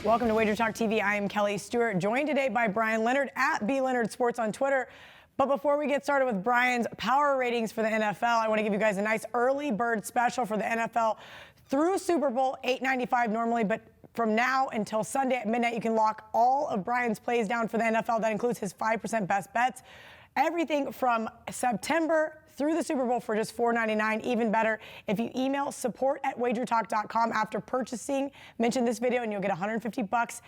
Welcome to WagerTalk TV. I am Kelly Stewart, joined today by Bryan Leonard at @BLeonardSports on Twitter. But before we get started with Bryan's power ratings for the NFL, I want to give you guys a nice early bird special for the NFL through Super Bowl, $8.95 normally, but from now until Sunday at midnight, you can lock all of Bryan's plays down for the NFL. That includes his 5% best bets. Everything from September through the Super Bowl for just $4.99, even better. If you email support@wagertalk.com after purchasing, mention this video and you'll get $150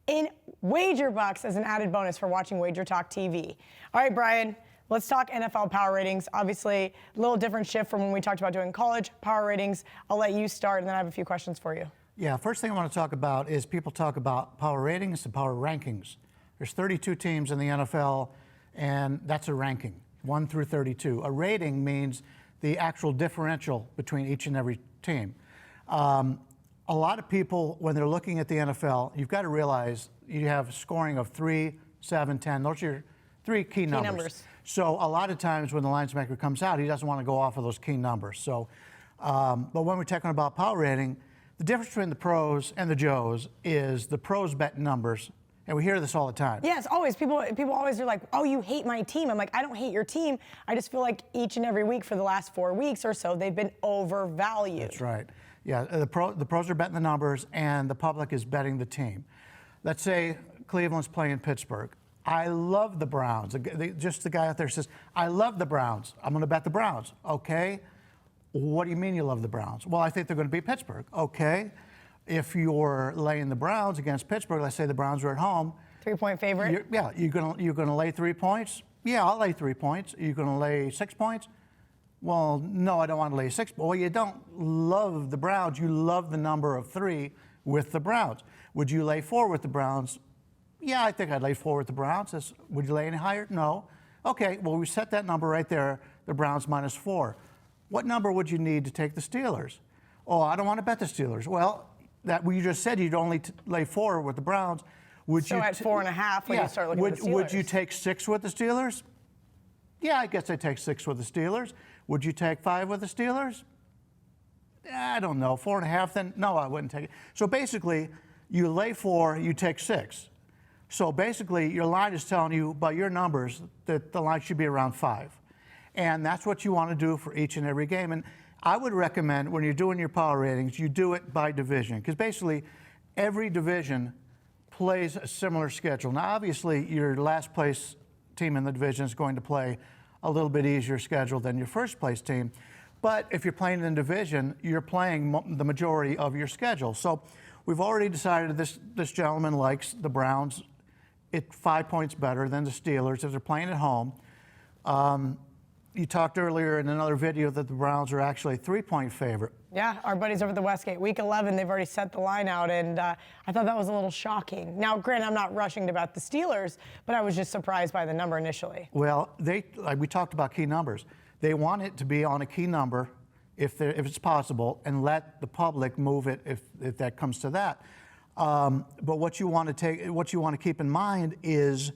in wager bucks as an added bonus for watching WagerTalk TV. All right, Bryan, let's talk NFL power ratings. Obviously, a little different shift from when we talked about doing college power ratings. I'll let you start, and then I have a few questions for you. Yeah, first thing I want to talk about is people talk about power ratings and power rankings. There's 32 teams in the NFL, and that's a ranking, 1 through 32. A rating means the actual differential between each and every team. A lot of people, when they're looking at the NFL, you've got to realize you have scoring of 3, 7, 10. Those are your three key numbers. So a lot of times when the lines maker comes out, he doesn't want to go off of those key numbers. So, but when we're talking about power rating, the difference between the pros and the Joes is the pros bet numbers. And we hear this all the time. Yes, always. People always are like, oh, you hate my team. I'm like, I don't hate your team. I just feel like each and every week for the last 4 weeks or so, they've been overvalued. That's right. Yeah, the pros are betting the numbers and the public is betting the team. Let's say Cleveland's playing Pittsburgh. I love the Browns. Just the guy out there says, I love the Browns. I'm going to bet the Browns. Okay. What do you mean you love the Browns? Well, I think they're going to beat Pittsburgh. Okay. If you're laying the Browns against Pittsburgh, let's say the Browns are at home. 3-point favorite? You're gonna lay 3 points? Yeah, I'll lay 3 points. Are you gonna lay 6 points? Well, no, I don't want to lay 6. Well, you don't love the Browns. You love the number of 3 with the Browns. Would you lay 4 with the Browns? Yeah, I think I'd lay 4 with the Browns. Would you lay any higher? No. Okay, well, we set that number right there, the Browns -4. What number would you need to take the Steelers? Oh, I don't want to bet the Steelers. Well, you just said you'd only lay 4 with the Browns. So at 4.5, when you start looking at the Steelers. Would you take 6 with the Steelers? Yeah, I guess I'd take 6 with the Steelers. Would you take 5 with the Steelers? I don't know. 4.5 then? No, I wouldn't take it. So basically, you lay 4, you take 6. So basically, your line is telling you by your numbers that the line should be around 5. And that's what you want to do for each and every game. And I would recommend when you're doing your power ratings, you do it by division, because basically every division plays a similar schedule. Now, obviously, your last place team in the division is going to play a little bit easier schedule than your first place team. But if you're playing in division, you're playing the majority of your schedule. So we've already decided this gentleman likes the Browns 5 points better than the Steelers if they're playing at home. You talked earlier in another video that the Browns are actually a 3-point favorite. Yeah, our buddies over at the Westgate. Week 11, they've already set the line out, and I thought that was a little shocking. Now, granted, I'm not rushing to bet the Steelers, but I was just surprised by the number initially. Well, we talked about key numbers. They want it to be on a key number if it's possible, and let the public move it if that comes to that. But what you want to keep in mind is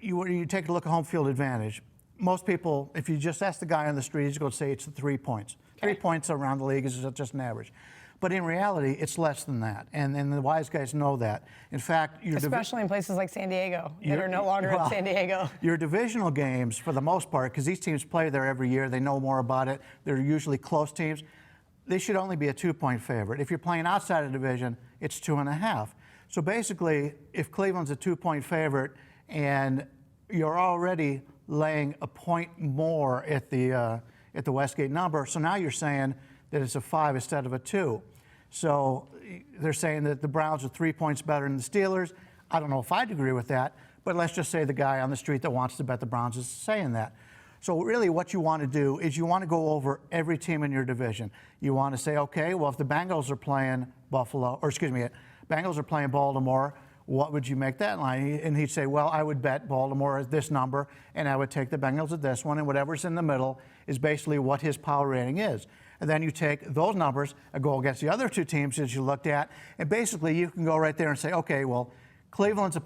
you take a look at home field advantage. Most people, if you just ask the guy on the street, he's going to say it's 3 points. Okay. 3 points around the league is just an average. But in reality, it's less than that. And the wise guys know that. In fact, especially in places like San Diego that are no longer in San Diego. Your divisional games, for the most part, because these teams play there every year, they know more about it. They're usually close teams. They should only be a 2-point favorite. If you're playing outside of the division, it's 2.5. So basically, if Cleveland's a 2-point favorite and you're already laying a point more at the Westgate number, so now you're saying that it's a 5 instead of a 2. So they're saying that the Browns are 3 points better than the Steelers. I don't know if I'd agree with that, but let's just say the guy on the street that wants to bet the Browns is saying that. So really what you want to do is you want to go over every team in your division. You want to say, okay, well, if the Bengals are playing Bengals are playing Baltimore, what would you make that line? And he'd say, well, I would bet Baltimore at this number, and I would take the Bengals at this one, and whatever's in the middle is basically what his power rating is. And then you take those numbers and go against the other 2 teams that you looked at, and basically you can go right there and say, okay, well, Cleveland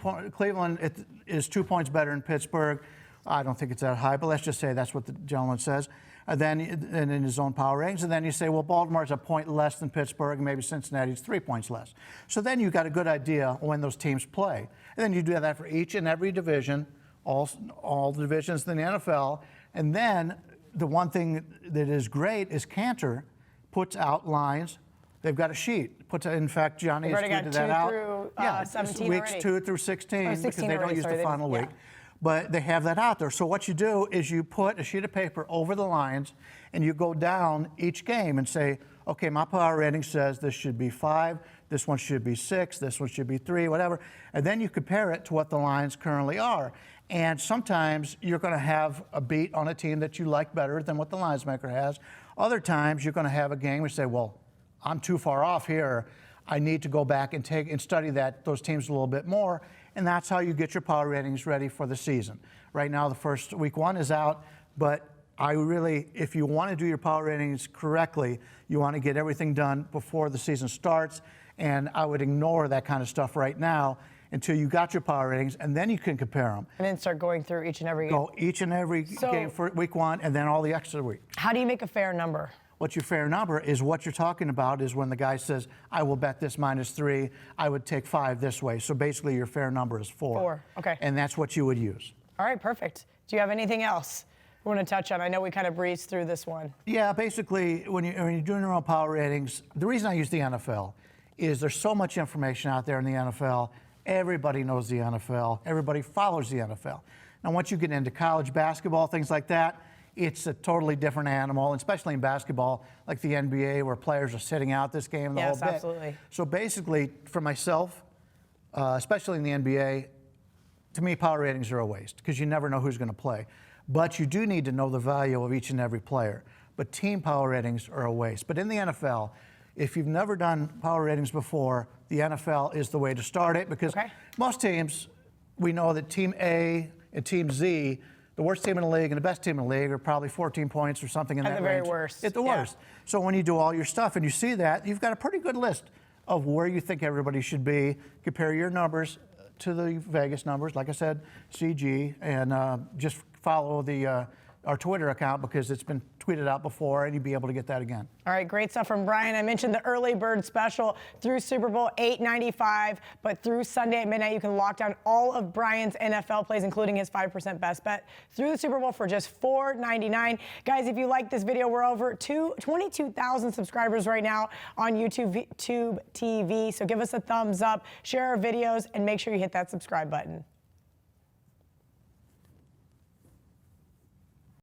is 2 points better than Pittsburgh. I don't think it's that high, but let's just say that's what the gentleman says. And then and in his own power ratings, and then you say, well, Baltimore's a point less than Pittsburgh, and maybe Cincinnati's 3 points less. So then you've got a good idea when those teams play. And then you do that for each and every division, all the divisions in the NFL. And then the one thing that is great is Cantor puts out lines. They've got a sheet. In fact, Johnny has tweeted that out. Through, 17 weeks already. 2 through 16, because they don't use the final week. Yeah. But they have that out there. So what you do is you put a sheet of paper over the lines, and you go down each game and say, okay, my power rating says this should be 5, this one should be 6, this one should be 3, whatever. And then you compare it to what the lines currently are. And sometimes you're going to have a beat on a team that you like better than what the lines maker has. Other times you're going to have a game where you say, well, I'm too far off here. I need to go back and study those teams a little bit more. And that's how you get your power ratings ready for the season. Right now, the first week 1 is out, but if you want to do your power ratings correctly, you want to get everything done before the season starts. And I would ignore that kind of stuff right now until you got your power ratings, and then you can compare them. And then start going through each and every game. Go each and every game for week 1, and then all the extra week. How do you make a fair number? What's your fair number is what you're talking about is when the guy says, I will bet this -3, I would take 5 this way. So basically your fair number is 4. 4, okay. And that's what you would use. All right, perfect. Do you have anything else we want to touch on? I know we kind of breezed through this one. Yeah, basically when you're doing your own power ratings, the reason I use the NFL is there's so much information out there in the NFL. Everybody knows the NFL. Everybody follows the NFL. Now once you get into college basketball, things like that, it's a totally different animal, especially in basketball, like the NBA, where players are sitting out this game the whole bit. Yes, absolutely. So basically, for myself, especially in the NBA, to me, power ratings are a waste because you never know who's going to play. But you do need to know the value of each and every player. But team power ratings are a waste. But in the NFL, if you've never done power ratings before, the NFL is the way to start it because most teams, we know that Team A and Team Z, the worst team in the league and the best team in the league are probably 14 points or something in that range. At the very worst. At the worst. So when you do all your stuff and you see that, you've got a pretty good list of where you think everybody should be. Compare your numbers to the Vegas numbers, like I said, CG, and just follow our Twitter account because it's been tweeted out before, and you'll be able to get that again. All right, great stuff from Bryan. I mentioned the early bird special through Super Bowl $8.95, but through Sunday at midnight, you can lock down all of Bryan's NFL plays, including his 5% best bet, through the Super Bowl for just $4.99. Guys, if you like this video, we're over 22,000 subscribers right now on YouTube TV, so give us a thumbs up, share our videos, and make sure you hit that subscribe button.